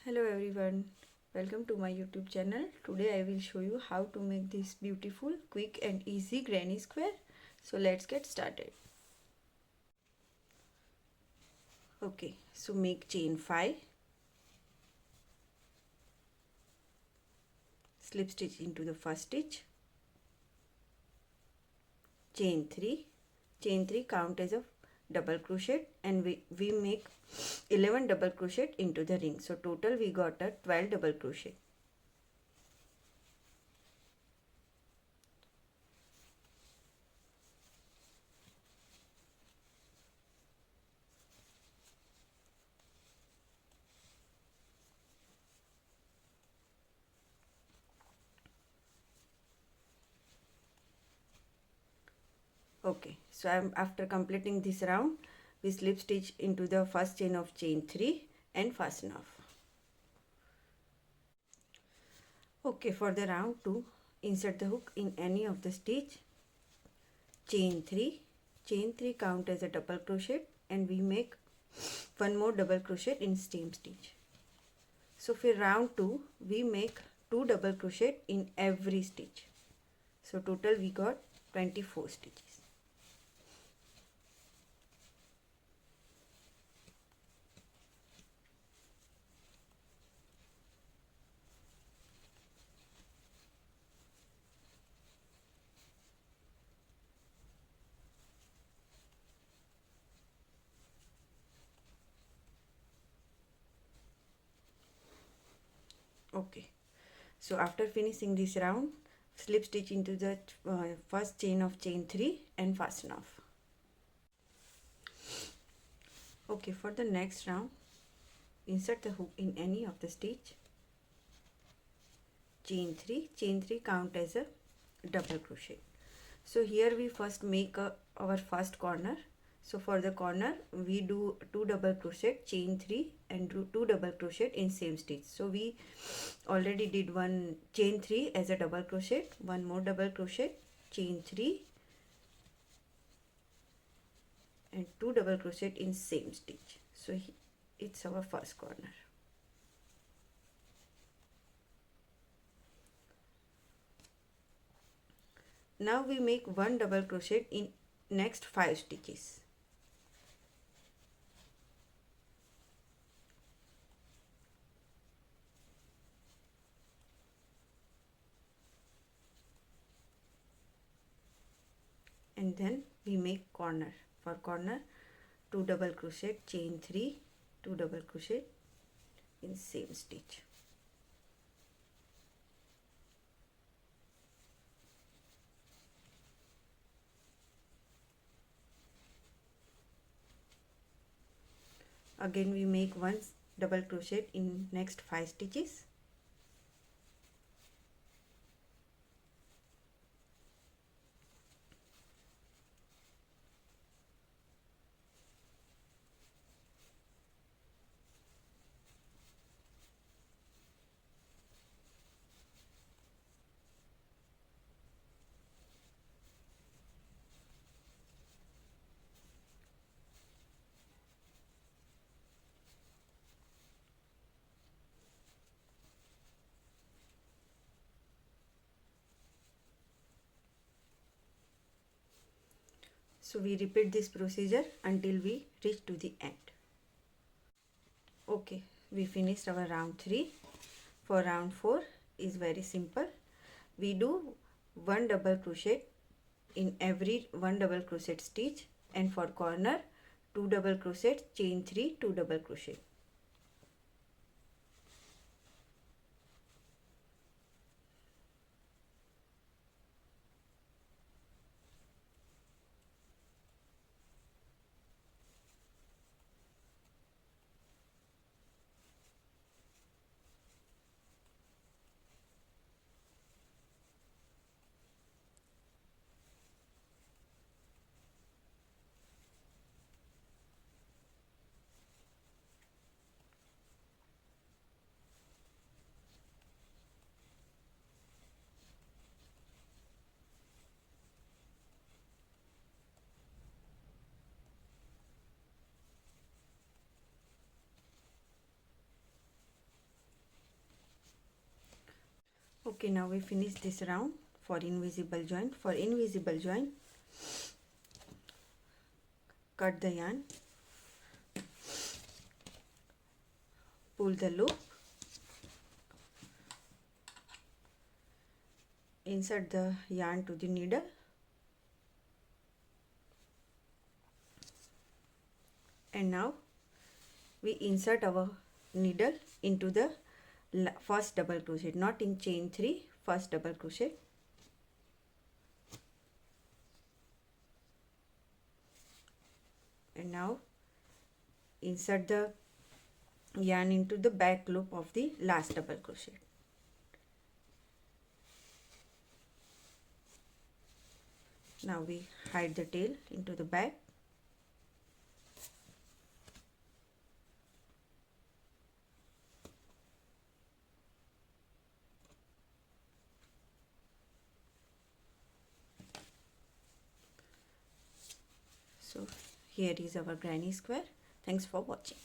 Hello everyone, welcome to my YouTube channel. Today I will show you how to make this beautiful, quick and easy granny square. So let's get started. Okay, so make chain 5, slip stitch into the first stitch, chain 3 count as a double crochet, and we make 11 double crochet into the ring. So total we got a 12 double crochet. Okay, so after completing this round, we slip stitch into the first chain of chain 3 and fasten off. Okay, for the round 2, insert the hook in any of the stitch, chain 3 count as a double crochet, and we make one more double crochet in same stitch. So for round 2, we make 2 double crochet in every stitch. So total we got 24 stitches. Okay, so after finishing this round, slip stitch into the first chain of chain 3 and fasten off. Okay, for the next round, insert the hook in any of the stitch, chain 3 count as a double crochet. So here we first make our first corner. So for the corner we do 2 double crochet, chain 3 and do 2 double crochet in same stitch. So we already did one chain 3 as a double crochet, one more double crochet, chain 3 and 2 double crochet in same stitch. So it's our first corner. Now we make one double crochet in next 5 stitches. And then we make corner. For corner, 2 double crochet, chain 3, 2 double crochet in same stitch. Again we make one double crochet in next 5 stitches. So we repeat this procedure until we reach to the end. Okay, we finished our round 3. For round 4 is very simple. We do one double crochet in every one double crochet stitch, and for corner 2 double crochet, chain 3, 2 double crochet. Okay, now we finish this round for invisible join. For invisible join, cut the yarn, pull the loop, insert the yarn to the needle, and now we insert our needle into the first double crochet, not in chain 3, first double crochet. And now insert the yarn into the back loop of the last double crochet. Now we hide the tail into the back. So here is our granny square. Thanks for watching.